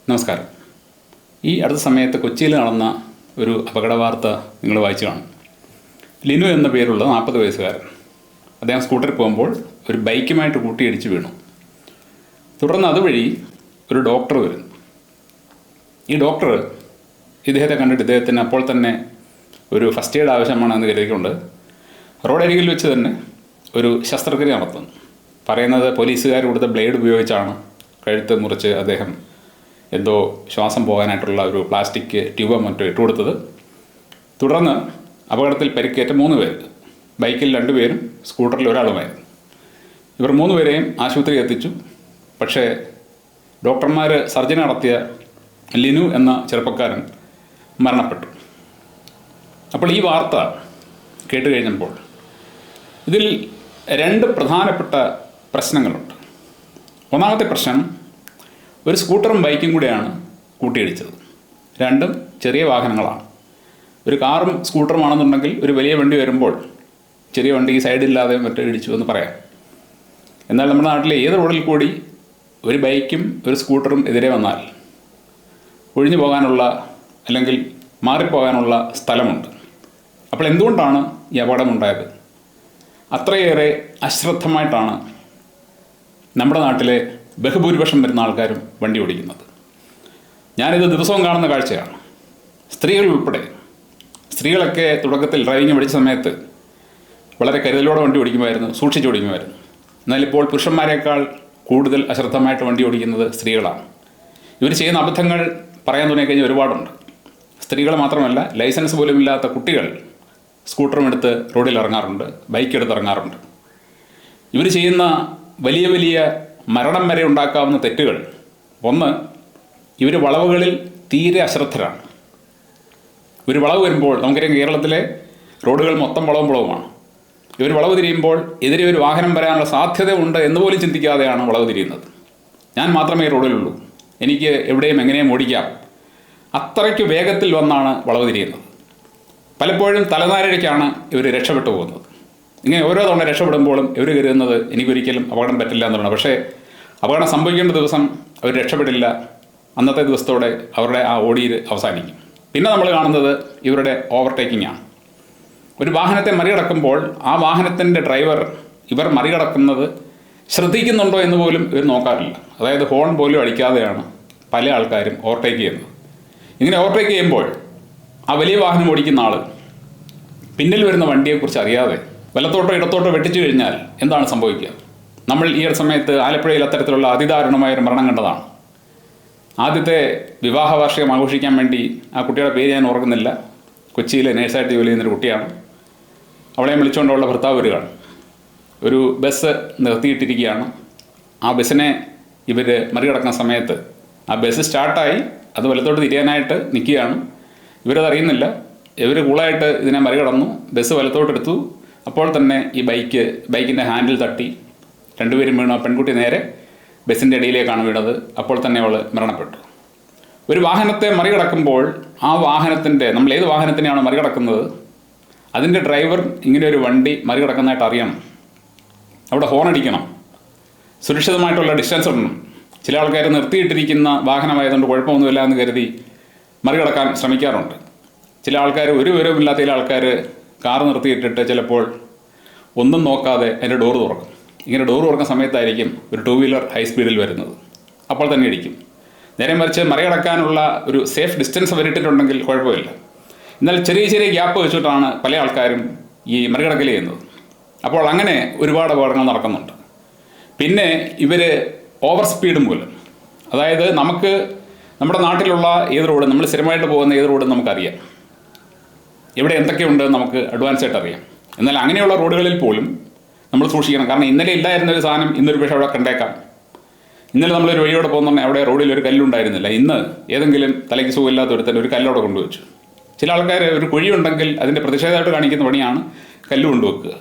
നമസ്കാരം. ഈ അടുത്ത സമയത്ത് കൊച്ചിയിൽ നടന്ന ഒരു അപകട വാർത്ത നിങ്ങൾ വായിച്ചു കാണും. ലിനു എന്ന പേരുള്ള 40 വയസ്സുകാരൻ അദ്ദേഹം സ്കൂട്ടറിൽ പോകുമ്പോൾ ഒരു ബൈക്കുമായിട്ട് കൂട്ടിയിടിച്ച് വീണു. തുടർന്ന് അതുവഴി ഒരു ഡോക്ടർ വരുന്നു. ഈ ഡോക്ടർ ഇദ്ദേഹത്തെ കണ്ടിട്ട് ഇദ്ദേഹത്തിന് അപ്പോൾ തന്നെ ഒരു ഫസ്റ്റ് എയ്ഡ് ആവശ്യമാണെന്ന് കരുതിക്കൊണ്ട് റോഡരികിൽ വെച്ച് തന്നെ ഒരു ശസ്ത്രക്രിയ നടത്തുന്നു. പറയുന്നത് പോലീസുകാർ കൊടുത്ത ബ്ലേഡ് ഉപയോഗിച്ചാണ് കഴുത്ത് മുറിച്ച് അദ്ദേഹം എന്തോ ശ്വാസം പോകാനായിട്ടുള്ള ഒരു പ്ലാസ്റ്റിക് ട്യൂബോ മറ്റോ ഇട്ടുകൊടുത്തത്. തുടർന്ന് അപകടത്തിൽ പരിക്കേറ്റ 3 പേർ, ബൈക്കിൽ 2 പേരും സ്കൂട്ടറിൽ ഒരാളുമായിരുന്നു. ഇവർ 3 പേരെയും ആശുപത്രി എത്തിച്ചു. പക്ഷേ ഡോക്ടർമാർ സർജറി നടത്തിയ ലിനു എന്ന ചെറുപ്പക്കാരൻ മരണപ്പെട്ടു. അപ്പോൾ ഈ വാർത്ത കേട്ട് കഴിഞ്ഞപ്പോൾ ഇതിൽ 2 പ്രധാനപ്പെട്ട പ്രശ്നങ്ങളുണ്ട്. ഒന്നാമത്തെ പ്രശ്നം, ഒരു സ്കൂട്ടറും ബൈക്കും കൂടെയാണ് കൂട്ടിയിടിച്ചത്. രണ്ടും ചെറിയ വാഹനങ്ങളാണ്. ഒരു കാറും സ്കൂട്ടറുമാണെന്നുണ്ടെങ്കിൽ ഒരു വലിയ വണ്ടി വരുമ്പോൾ ചെറിയ വണ്ടി സൈഡില്ലാതെ മറ്റോ ഇടിച്ചു എന്ന് പറയാം. എന്നാൽ നമ്മുടെ നാട്ടിലെ ഏത് റോഡിൽ കൂടി ഒരു ബൈക്കും ഒരു സ്കൂട്ടറും എതിരെ വന്നാൽ ഒഴിഞ്ഞു പോകാനുള്ള അല്ലെങ്കിൽ മാറിപ്പോകാനുള്ള സ്ഥലമുണ്ട്. അപ്പോൾ എന്തുകൊണ്ടാണ് ഈ അപകടമുണ്ടായത്? അത്രയേറെ അശ്രദ്ധമായിട്ടാണ് നമ്മുടെ നാട്ടിലെ ബഹുഭൂരിപക്ഷം വരുന്ന ആൾക്കാരും വണ്ടി ഓടിക്കുന്നത്. ഞാനിത് ദിവസവും കാണുന്ന കാഴ്ചയാണ്. സ്ത്രീകൾ ഉൾപ്പെടെ. സ്ത്രീകളൊക്കെ തുടക്കത്തിൽ ഡ്രൈവിംഗ് പഠിച്ച സമയത്ത് വളരെ കരുതലോടെ വണ്ടി ഓടിക്കുമായിരുന്നു, സൂക്ഷിച്ച് ഓടിക്കുമായിരുന്നു. എന്നാൽ ഇപ്പോൾ പുരുഷന്മാരെക്കാൾ കൂടുതൽ അശ്രദ്ധമായിട്ട് വണ്ടി ഓടിക്കുന്നത് സ്ത്രീകളാണ്. ഇവർ ചെയ്യുന്ന അബദ്ധങ്ങൾ പറയാൻ തുടങ്ങിക്കഴിഞ്ഞാൽ ഒരുപാടുണ്ട്. സ്ത്രീകൾ മാത്രമല്ല, ലൈസൻസ് പോലും ഇല്ലാത്ത കുട്ടികൾ സ്കൂട്ടറും എടുത്ത് റോഡിൽ ഇറങ്ങാറുണ്ട്, ബൈക്ക് എടുത്ത് ഇറങ്ങാറുണ്ട്. ഇവർ ചെയ്യുന്ന വലിയ വലിയ മരണം വരെ ഉണ്ടാക്കാവുന്ന തെറ്റുകൾ, ഒന്ന്, ഇവർ വളവുകളിൽ തീരെ അശ്രദ്ധരാണ്. ഒരു വളവ് വരുമ്പോൾ നമുക്കറിയാം, കേരളത്തിലെ റോഡുകൾ മൊത്തം വളവുമാണ്. ഇവർ വളവ് തിരിയുമ്പോൾ എതിരെ ഒരു വാഹനം വരാനുള്ള സാധ്യത ഉണ്ട് എന്ന് പോലും ചിന്തിക്കാതെയാണ് വളവ് തിരിയുന്നത്. ഞാൻ മാത്രമേ റോഡിലുള്ളൂ, എനിക്ക് എവിടെയും എങ്ങനെയും ഓടിക്കാം, അത്രയ്ക്ക് വേഗത്തിൽ വന്നാണ് വളവ് തിരിയുന്നത്. പലപ്പോഴും തലനാരിഴയ്ക്കാണ് ഇവർ രക്ഷപ്പെട്ടു പോകുന്നത്. ഇങ്ങനെ ഓരോ തവണ രക്ഷപ്പെടുമ്പോഴും ഇവർ കരുതുന്നത് എനിക്കൊരിക്കലും അപകടം പറ്റില്ല എന്നുള്ളതാണ്. പക്ഷേ അപകടം സംഭവിക്കേണ്ട ദിവസം അവർ രക്ഷപ്പെടില്ല. അന്നത്തെ ദിവസത്തോടെ അവരുടെ ആ ഓടിയിൽ അവസാനിക്കും. പിന്നെ നമ്മൾ കാണുന്നത് ഇവരുടെ ഓവർടേക്കിംഗ് ആണ്. ഒരു വാഹനത്തെ മറികടക്കുമ്പോൾ ആ വാഹനത്തിൻ്റെ ഡ്രൈവർ ഇവർ മറികടക്കുന്നത് ശ്രദ്ധിക്കുന്നുണ്ടോ എന്ന് പോലും ഇവർ നോക്കാറില്ല. അതായത് ഹോൺ പോലും അടിക്കാതെയാണ് പല ആൾക്കാരും ഓവർടേക്ക് ചെയ്യുന്നത്. ഇങ്ങനെ ഓവർടേക്ക് ചെയ്യുമ്പോൾ ആ വലിയ വാഹനം ഓടിക്കുന്ന ആൾ പിന്നിൽ വരുന്ന വണ്ടിയെക്കുറിച്ച് അറിയാതെ വലത്തോട്ടോ ഇടത്തോട്ടോ വെട്ടിച്ചു കഴിഞ്ഞാൽ എന്താണ് സംഭവിക്കുക? നമ്മൾ ഈ ഒരു സമയത്ത് ആലപ്പുഴയിൽ അത്തരത്തിലുള്ള അതിദാരുണമായൊരു മരണം കണ്ടതാണ്. ആദ്യത്തെ വിവാഹ വാർഷികം ആഘോഷിക്കാൻ വേണ്ടി ആ കുട്ടിയുടെ പേര് ഞാൻ ഓർക്കുന്നില്ല, കൊച്ചിയിലെ നേഴ്സായിട്ട് ജോലി ചെയ്യുന്നൊരു കുട്ടിയാണ്. അവളെ വിളിച്ചുകൊണ്ടുള്ള ഭർത്താവ് വരികയാണ്. ഒരു ബസ് നിർത്തിയിട്ടിരിക്കുകയാണ്. ആ ബസ്സിനെ ഇവർ മറികടക്കുന്ന സമയത്ത് ആ ബസ് സ്റ്റാർട്ടായി, അത് വലത്തോട്ട് തിരിയാനായിട്ട് നിൽക്കുകയാണ്. ഇവരതറിയുന്നില്ല. ഇവർ കൂളായിട്ട് ഇതിനെ മറികടന്നു, ബസ് വലത്തോട്ടെടുത്തു. അപ്പോൾ തന്നെ ഈ ബൈക്കിൻ്റെ ഹാൻഡിൽ തട്ടി 2 പേരും വീണു. പെൺകുട്ടി നേരെ ബസ്സിൻ്റെ ഇടയിലേക്കാണ് വീണത്. അപ്പോൾ തന്നെ അവൾ മരണപ്പെട്ടു. ഒരു വാഹനത്തെ മറികടക്കുമ്പോൾ ആ വാഹനത്തിൻ്റെ, നമ്മൾ ഏത് വാഹനത്തിനെയാണ് മറികടക്കുന്നത്, അതിൻ്റെ ഡ്രൈവർ ഇങ്ങനെ ഒരു വണ്ടി മറികടക്കുന്നതായിട്ട് അറിയണം. അവിടെ ഹോൺ അടിക്കണം, സുരക്ഷിതമായിട്ടുള്ള ഡിസ്റ്റൻസ് ഇടണം. ചില ആൾക്കാർ നിർത്തിയിട്ടിരിക്കുന്ന വാഹനമായതുകൊണ്ട് കുഴപ്പമൊന്നുമില്ല എന്ന് കരുതി മറികടക്കാൻ ശ്രമിക്കാറുണ്ട്. ചില ആൾക്കാർ, ഒരു വിവരവുമില്ലാത്ത ചില ആൾക്കാർ കാറ് നിർത്തിയിട്ടിട്ട് ചിലപ്പോൾ ഒന്നും നോക്കാതെ അതിൻ്റെ ഡോറ് തുറക്കും. ഇങ്ങനെ ഡോറ് തുറക്കുന്ന സമയത്തായിരിക്കും ഒരു 2 വീലർ ഹൈ സ്പീഡിൽ വരുന്നത്. അപ്പോൾ തന്നെ ഇടിക്കും. നേരെ മറിച്ച് മറികടക്കാനുള്ള ഒരു സേഫ് ഡിസ്റ്റൻസ് വരിട്ടിട്ടുണ്ടെങ്കിൽ കുഴപ്പമില്ല. എന്നാൽ ചെറിയ ചെറിയ ഗ്യാപ്പ് വെച്ചിട്ടാണ് പല ആൾക്കാരും ഈ മറികടക്കൽ ചെയ്യുന്നത്. അപ്പോൾ അങ്ങനെ ഒരുപാട് അപകടങ്ങൾ നടക്കുന്നുണ്ട്. പിന്നെ ഇവർ ഓവർ സ്പീഡ് മൂലം, അതായത് നമുക്ക് നമ്മുടെ നാട്ടിലുള്ള ഏത് റോഡ്, നമ്മൾ സ്ഥിരമായിട്ട് പോകുന്ന ഏത് റോഡും നമുക്കറിയാം, ഇവിടെ എന്തൊക്കെയുണ്ട് നമുക്ക് അഡ്വാൻസ് ആയിട്ട് അറിയാം. എന്നാൽ അങ്ങനെയുള്ള റോഡുകളിൽ പോലും നമ്മൾ സൂക്ഷിക്കണം. കാരണം ഇന്നലെ ഇല്ലായിരുന്നൊരു സാധനം ഇന്നൊരു പക്ഷേ അവിടെ കണ്ടേക്കാം. ഇന്നലെ നമ്മളൊരു വഴിയോടെ പോകുന്നുണ്ടെങ്കിൽ അവിടെ റോഡിൽ ഒരു കല്ലുണ്ടായിരുന്നില്ല. ഇന്ന് ഏതെങ്കിലും തലയ്ക്ക് സുഖമില്ലാത്ത ഒരുത്തൻ ഒരു കല്ലവിടെ കൊണ്ടുവച്ചു. ചില ആൾക്കാർ ഒരു കുഴിയുണ്ടെങ്കിൽ അതിൻ്റെ പ്രതിഷേധമായിട്ട് കാണിക്കുന്ന പണിയാണ് കല്ല് കൊണ്ടുവെക്കുക.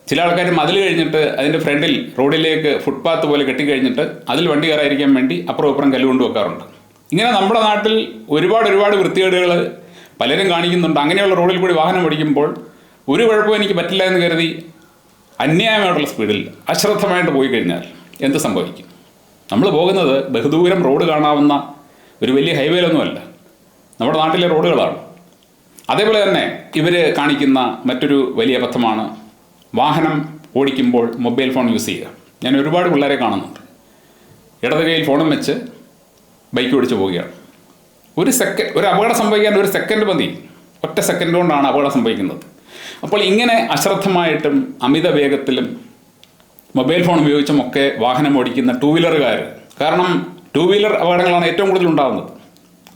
ചില ആൾക്കാർ മതിൽ കഴിഞ്ഞിട്ട് അതിൻ്റെ ഫ്രണ്ടിൽ റോഡിലേക്ക് ഫുട്പാത്ത് പോലെ കെട്ടിക്കഴിഞ്ഞിട്ട് അതിൽ വണ്ടി കയറാതിരിക്കാൻ വേണ്ടി അപ്പുറം ഇപ്പുറം കല്ല് കൊണ്ടുവെക്കാറുണ്ട്. ഇങ്ങനെ നമ്മുടെ നാട്ടിൽ ഒരുപാട് വൃത്തികേടുകൾ പലരും കാണിക്കുന്നുണ്ട്. അങ്ങനെയുള്ള റോഡിൽ കൂടി വാഹനം ഓടിക്കുമ്പോൾ ഒരു കുഴപ്പവും എനിക്ക് പറ്റില്ല എന്ന് കരുതി അന്യായമായിട്ടുള്ള സ്പീഡിൽ അശ്രദ്ധമായിട്ട് പോയി കഴിഞ്ഞാൽ എന്ത് സംഭവിക്കും? നമ്മൾ പോകുന്നത് ബഹുദൂരം റോഡ് കാണാവുന്ന ഒരു വലിയ ഹൈവേയിലൊന്നുമല്ല, നമ്മുടെ നാട്ടിലെ റോഡുകളാണ്. അതേപോലെ തന്നെ ഇവർ കാണിക്കുന്ന മറ്റൊരു വലിയ അബദ്ധമാണ് വാഹനം ഓടിക്കുമ്പോൾ മൊബൈൽ ഫോൺ യൂസ് ചെയ്യുക. ഞാൻ ഒരുപാട് പിള്ളേരെ കാണുന്നുണ്ട്, ഇടത് കൈയിൽ ഫോണും വെച്ച് ബൈക്ക് ഓടിച്ച് പോവുകയാണ്. ഒരു അപകടം സംഭവിക്കാൻ ഒരു സെക്കൻഡ് മതി, ഒറ്റ സെക്കൻഡ് കൊണ്ടാണ് അപകടം സംഭവിക്കുന്നത്. അപ്പോൾ ഇങ്ങനെ അശ്രദ്ധമായിട്ടും അമിത വേഗത്തിലും മൊബൈൽ ഫോൺ ഉപയോഗിച്ചുമൊക്കെ വാഹനം ഓടിക്കുന്ന ടൂ വീലറുകാർ, കാരണം ടൂ വീലർ അപകടങ്ങളാണ് ഏറ്റവും കൂടുതൽ ഉണ്ടാകുന്നത്.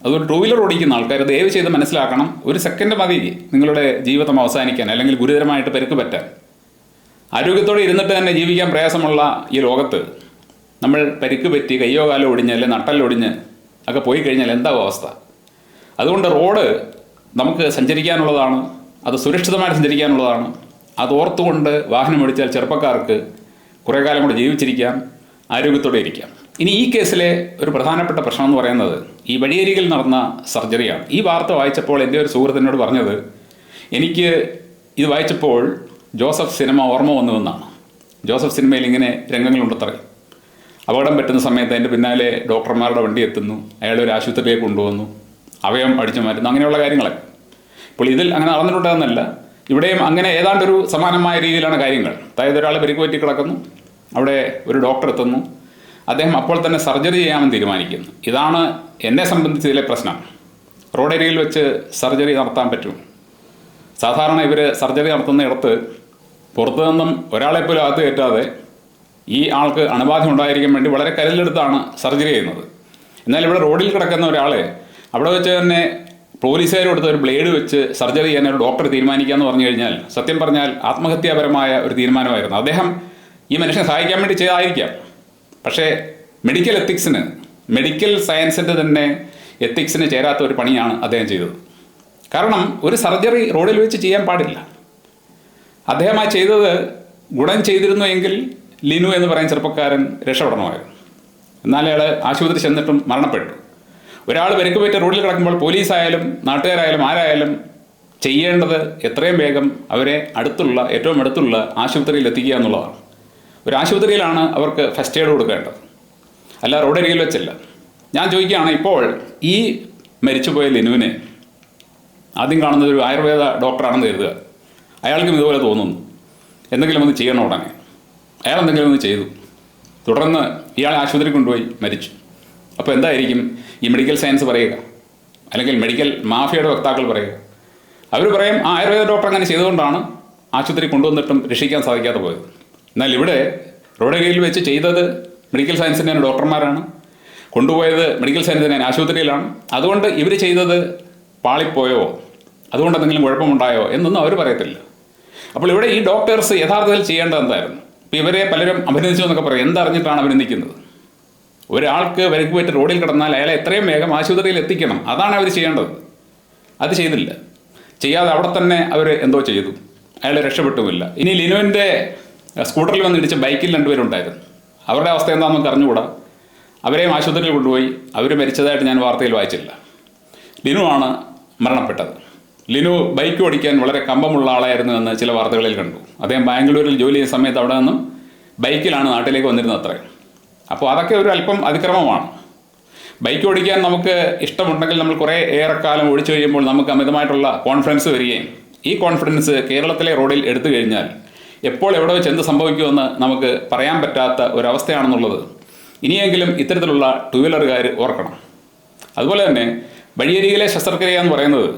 അതുകൊണ്ട് ടൂ വീലർ ഓടിക്കുന്ന ആൾക്കാർ ദയവ് ചെയ്ത് മനസ്സിലാക്കണം, ഒരു സെക്കൻഡ് മതി നിങ്ങളുടെ ജീവിതം അവസാനിക്കാൻ അല്ലെങ്കിൽ ഗുരുതരമായിട്ട് പരിക്ക് പറ്റാൻ. ആരോഗ്യത്തോടെ ഇരുന്നിട്ട് തന്നെ ജീവിക്കാൻ പ്രയാസമുള്ള ഈ ലോകത്ത് നമ്മൾ പരിക്ക് പറ്റി കയ്യോ കാലോ ഒടിഞ്ഞ് അല്ലെങ്കിൽ നട്ടല്ലൊടിഞ്ഞ് ഒക്കെ പോയി കഴിഞ്ഞാൽ എന്താവും അവസ്ഥ? അതുകൊണ്ട് റോഡ് നമുക്ക് സഞ്ചരിക്കാനുള്ളതാണ്, അത് സുരക്ഷിതമായിട്ട് സഞ്ചരിക്കാനുള്ളതാണ്. അത് ഓർത്തുകൊണ്ട് വാഹനം ഓടിച്ചാൽ ചെറുപ്പക്കാർക്ക് കുറേ കാലം കൂടെ ജീവിച്ചിരിക്കാം, ആരോഗ്യത്തോടെ ഇരിക്കാം. ഇനി ഈ കേസിലെ ഒരു പ്രധാനപ്പെട്ട പ്രശ്നം എന്ന് പറയുന്നത് ഈ വഴിയരികിൽ നടന്ന സർജറിയാണ്. ഈ വാർത്ത വായിച്ചപ്പോൾ എൻ്റെ ഒരു സുഹൃത്തിനോട് പറഞ്ഞത്, എനിക്ക് ഇത് വായിച്ചപ്പോൾ ജോസഫ് സിനിമ ഓർമ്മ വന്നുവെന്നാണ്. ജോസഫ് സിനിമയിൽ ഇങ്ങനെ രംഗങ്ങളുണ്ടത്രേ. അപകടം പറ്റുന്ന സമയത്ത് അതിൻ്റെ പിന്നാലെ ഡോക്ടർമാരുടെ വണ്ടി എത്തുന്നു, അയാളെ ഒരു ആശുപത്രിയിലേക്ക് കൊണ്ടുവന്നു, അവയം അടിച്ചു മാറ്റുന്നു, അങ്ങനെയുള്ള കാര്യങ്ങളൊക്കെ. ഇപ്പോൾ ഇതിൽ അങ്ങനെ നടന്നിട്ടുണ്ടെന്നല്ല, ഇവിടെയും അങ്ങനെ ഏതാണ്ടൊരു സമാനമായ രീതിയിലാണ് കാര്യങ്ങൾ. അതായത് ഒരാൾ പരിക്ക് പറ്റി കിടക്കുന്നു, അവിടെ ഒരു ഡോക്ടർ എത്തുന്നു, അദ്ദേഹം അപ്പോൾ തന്നെ സർജറി ചെയ്യാമെന്ന് തീരുമാനിക്കുന്നു. ഇതാണ് എന്നെ സംബന്ധിച്ച് ഇതിലെ പ്രശ്നം. റോഡരികിൽ വെച്ച് സർജറി നടത്താൻ പറ്റും. സാധാരണ ഇവർ സർജറി നടത്തുന്നിടത്ത് പുറത്തു നിന്നും ഒരാളെപ്പോലും അകത്ത് കയറ്റാതെ ഈ ആൾക്ക് അണുബാധ ഉണ്ടായിരിക്കാൻ വേണ്ടി വളരെ കരുതലെടുത്താണ് സർജറി ചെയ്യുന്നത്. എന്നാൽ ഇവിടെ റോഡിൽ കിടക്കുന്ന ഒരാളെ അവിടെ വെച്ച് തന്നെ പോലീസുകാർ കൊടുത്ത ഒരു ബ്ലേഡ് വെച്ച് സർജറി ചെയ്യാൻ ഒരു ഡോക്ടർ തീരുമാനിക്കാമെന്ന് പറഞ്ഞു കഴിഞ്ഞാൽ സത്യം പറഞ്ഞാൽ ആത്മഹത്യാപരമായ ഒരു തീരുമാനമായിരുന്നു. അദ്ദേഹം ഈ മനുഷ്യനെ സഹായിക്കാൻ വേണ്ടി ചെയ്തായിരിക്കാം, പക്ഷേ മെഡിക്കൽ എത്തിക്സിന്, മെഡിക്കൽ സയൻസിൻ്റെ തന്നെ എത്തിക്സിന് ചേരാത്ത ഒരു പണിയാണ് അദ്ദേഹം ചെയ്തത്. കാരണം ഒരു സർജറി റോഡിൽ വെച്ച് ചെയ്യാൻ പാടില്ല. അദ്ദേഹം ആ ചെയ്തത് ഗുണം ചെയ്തിരുന്നു എങ്കിൽ ലിനു എന്ന് പറയുന്ന ചെറുപ്പക്കാരൻ രക്ഷപ്പെടണമായിരുന്നു. എന്നാൽ അയാൾ ആശുപത്രി ചെന്നിട്ടും മരണപ്പെട്ടു. ഒരാൾ പരിക്ക് പറ്റി റോഡിൽ കിടക്കുമ്പോൾ പോലീസായാലും നാട്ടുകാരായാലും ആരായാലും ചെയ്യേണ്ടത് എത്രയും വേഗം അവരെ ഏറ്റവും അടുത്തുള്ള ആശുപത്രിയിൽ എത്തിക്കുക എന്നുള്ളതാണ്. ഒരു ആശുപത്രിയിലാണ് അവർക്ക് ഫസ്റ്റ് എയ്ഡ് കൊടുക്കേണ്ടത്, അല്ല റോഡരികിൽ വെച്ചല്ല. ഞാൻ ചോദിക്കുകയാണ്, ഇപ്പോൾ ഈ മരിച്ചുപോയ ലിനുവിനെ ആദ്യം കാണുന്നത് ഒരു ആയുർവേദ ഡോക്ടറാണെന്ന് കരുതുക. അയാൾക്കും ഇതുപോലെ തോന്നുന്നു, എന്തെങ്കിലും ഒന്ന് ചെയ്യണം ഉടനെ. അയാൾ എന്തെങ്കിലും ഒന്ന് ചെയ്തു, തുടർന്ന് ഇയാളെ ആശുപത്രി കൊണ്ടുപോയി മരിച്ചു. അപ്പോൾ എന്തായിരിക്കും ഈ മെഡിക്കൽ സയൻസ് പറയുക, അല്ലെങ്കിൽ മെഡിക്കൽ മാഫിയയുടെ വക്താക്കൾ പറയുക? അവർ പറയും ആയുർവേദ ഡോക്ടർ അങ്ങനെ ചെയ്തുകൊണ്ടാണ് ആശുപത്രി കൊണ്ടുവന്നിട്ടും രക്ഷിക്കാൻ സാധിക്കാതെ പോയത്. എന്നാൽ ഇവിടെ റോഡരികിൽ വെച്ച് ചെയ്തത് മെഡിക്കൽ സയൻസിൻ്റെ ഡോക്ടർമാരാണ്, കൊണ്ടുപോയത് മെഡിക്കൽ സയൻസിൻ്റെ ആശുപത്രിയിലാണ്. അതുകൊണ്ട് ഇവർ ചെയ്തത് പാളിപ്പോയോ, അതുകൊണ്ട് എന്തെങ്കിലും കുഴപ്പമുണ്ടായോ എന്നൊന്നും അവർ പറയത്തില്ല. അപ്പോൾ ഇവിടെ ഈ ഡോക്ടേഴ്സ് യഥാർത്ഥത്തിൽ ചെയ്യേണ്ടത് എന്തായിരുന്നു? ഇപ്പോൾ ഇവരെ പലരും അഭിനന്ദിച്ചു എന്നൊക്കെ പറയും. എന്തറിഞ്ഞിട്ടാണ് അഭിനന്ദിക്കുന്നത്? ഒരാൾക്ക് പരിക്ക് പറ്റി റോഡിൽ കിടന്നാൽ അയാളെ എത്രയും വേഗം ആശുപത്രിയിൽ എത്തിക്കണം, അതാണ് അവർ ചെയ്യേണ്ടത്. അത് ചെയ്തില്ല. ചെയ്യാതെ അവിടെ തന്നെ അവർ എന്തോ ചെയ്തു, അയാൾ രക്ഷപ്പെട്ടുമില്ല. ഇനി ലിനുവിൻ്റെ സ്കൂട്ടറിൽ വന്ന് ഇടിച്ച് ബൈക്കിൽ രണ്ടുപേരുണ്ടായിരുന്നു. അവരുടെ അവസ്ഥ എന്താണെന്ന് നമുക്ക് അറിഞ്ഞുകൂടാ. അവരെയും ആശുപത്രിയിൽ കൊണ്ടുപോയി, അവർ മരിച്ചതായിട്ട് ഞാൻ വാർത്തയിൽ വായിച്ചില്ല. ലിനു ആണ് മരണപ്പെട്ടത്. ലിനു ബൈക്ക് ഓടിക്കാൻ വളരെ കമ്പമുള്ള ആളായിരുന്നു എന്ന് ചില വാർത്തകളിൽ കണ്ടു. അദ്ദേഹം ബാംഗ്ലൂരിൽ ജോലി ചെയ്യുന്ന സമയത്ത് അവിടെ നിന്നും ബൈക്കിലാണ് നാട്ടിലേക്ക് വന്നിരുന്നത് അത്രയും. അപ്പോൾ അതൊക്കെ ഒരു അല്പം അതിക്രമമാണ്. ബൈക്ക് ഓടിക്കാൻ നമുക്ക് ഇഷ്ടമുണ്ടെങ്കിൽ നമ്മൾ കുറേ ഏറെക്കാലം ഓടിച്ചു കഴിയുമ്പോൾ നമുക്ക് അമിതമായിട്ടുള്ള കോൺഫിഡൻസ് വരികയും ഈ കോൺഫിഡൻസ് കേരളത്തിലെ റോഡിൽ എടുത്തു കഴിഞ്ഞാൽ എപ്പോൾ എവിടെ വെച്ച് എന്ത് സംഭവിക്കുമെന്ന് നമുക്ക് പറയാൻ പറ്റാത്ത ഒരവസ്ഥയാണെന്നുള്ളത് ഇനിയെങ്കിലും ഇത്തരത്തിലുള്ള ടൂ വീലറുകാർ ഓർക്കണം. അതുപോലെ തന്നെ വഴിയരികിലെ ശസ്ത്രക്രിയ എന്ന് പറയുന്നത്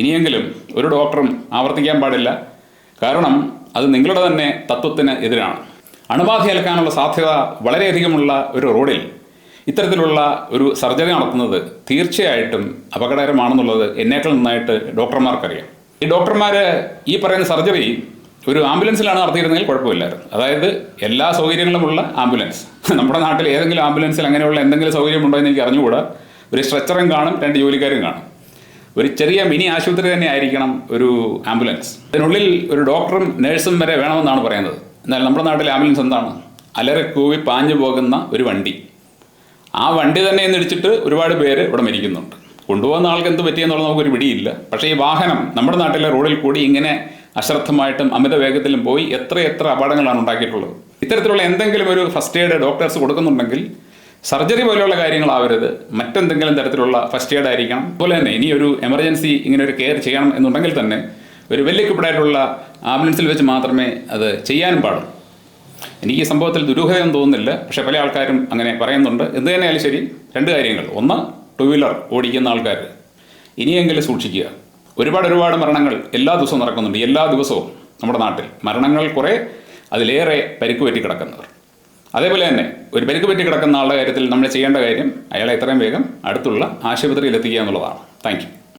ഇനിയെങ്കിലും ഒരു ഡോക്ടറും ആവർത്തിക്കാൻ പാടില്ല. കാരണം അത് നിങ്ങളുടെ തന്നെ തത്വത്തിന് എതിരാണ്. അണുബാധ ഏൽക്കാനുള്ള സാധ്യത വളരെയധികമുള്ള ഒരു റോഡിൽ ഇത്തരത്തിലുള്ള ഒരു സർജറി നടത്തുന്നത് തീർച്ചയായിട്ടും അപകടകരമാണെന്നുള്ളത് എന്നേക്കാൾ നന്നായിട്ട് ഡോക്ടർമാർക്കറിയാം. ഈ ഡോക്ടർമാർ ഈ പറയുന്ന സർജറി ഒരു ആംബുലൻസിലാണ് നടത്തിയിരുന്നെങ്കിൽ കുഴപ്പമില്ലായിരുന്നു. അതായത് എല്ലാ സൗകര്യങ്ങളുമുള്ള ആംബുലൻസ്. നമ്മുടെ നാട്ടിൽ ഏതെങ്കിലും ആംബുലൻസിൽ അങ്ങനെയുള്ള എന്തെങ്കിലും സൗകര്യമുണ്ടോ എന്ന് എനിക്ക് അറിഞ്ഞുകൂടാ. ഒരു സ്ട്രെച്ചറും കാണും, 2 ജോലിക്കാരും കാണും. ഒരു ചെറിയ മിനി ആശുപത്രി തന്നെ ആയിരിക്കണം ഒരു ആംബുലൻസ്. അതിനുള്ളിൽ ഒരു ഡോക്ടറും നഴ്സും വരെ വേണമെന്നാണ് പറയുന്നത്. എന്നാൽ നമ്മുടെ നാട്ടിലെ ആംബുലൻസ് എന്താണ്? അലരക്കൂവി പാഞ്ഞു പോകുന്ന ഒരു വണ്ടി. ആ വണ്ടി തന്നെ ഇടിച്ചിട്ട് ഒരുപാട് പേര് ഇവിടെ മരിക്കുന്നുണ്ട്. കൊണ്ടുപോകുന്ന ആൾക്ക് എന്ത് പറ്റിയെന്നുള്ളത് നമുക്കൊരു പിടിയില്ല. പക്ഷേ ഈ വാഹനം നമ്മുടെ നാട്ടിലെ റോഡിൽ കൂടി ഇങ്ങനെ അശ്രദ്ധമായിട്ടും അമിത വേഗത്തിലും പോയി എത്ര അപകടങ്ങളാണ് ഉണ്ടാക്കിയിട്ടുള്ളത്. ഇത്തരത്തിലുള്ള എന്തെങ്കിലും ഒരു ഫസ്റ്റ് എയ്ഡ് ഡോക്ടേഴ്സ് കൊടുക്കുന്നുണ്ടെങ്കിൽ സർജറി പോലെയുള്ള കാര്യങ്ങളാവരുത്, മറ്റെന്തെങ്കിലും തരത്തിലുള്ള ഫസ്റ്റ് എയ്ഡ് ആയിരിക്കണം. അതുപോലെ തന്നെ ഇനി ഒരു എമർജൻസി ഇങ്ങനെ ഒരു കെയർ ചെയ്യണം എന്നുണ്ടെങ്കിൽ തന്നെ ഒരു വെൽ equipped ആയിട്ടുള്ള ആംബുലൻസിൽ വെച്ച് മാത്രമേ അത് ചെയ്യാനും പാടുള്ളൂ. എനിക്ക് ഈ സംഭവത്തിൽ ദുരൂഹതയൊന്നും തോന്നുന്നില്ല, പക്ഷേ പല ആൾക്കാരും അങ്ങനെ പറയുന്നുണ്ട്. എന്ത് തന്നെയായാലും ശരി, രണ്ട് കാര്യങ്ങൾ. ഒന്ന്, 2 വീലർ ഓടിക്കുന്ന ആൾക്കാർ ഇനിയെങ്കിലും സൂക്ഷിക്കുക. ഒരുപാട് മരണങ്ങൾ എല്ലാ ദിവസവും നടക്കുന്നുണ്ട്. എല്ലാ ദിവസവും നമ്മുടെ നാട്ടിൽ മരണങ്ങൾ കുറേ, അതിലേറെ പരിക്ക് പറ്റി കിടക്കുന്നവർ. അതേപോലെ തന്നെ ഒരു പരിക്ക് പറ്റി കിടക്കുന്ന ആളുടെ കാര്യത്തിൽ നമ്മൾ ചെയ്യേണ്ട കാര്യം അയാളെ എത്രയും വേഗം അടുത്തുള്ള ആശുപത്രിയിൽ എത്തിക്കുക എന്നുള്ളതാണ്. Thank you.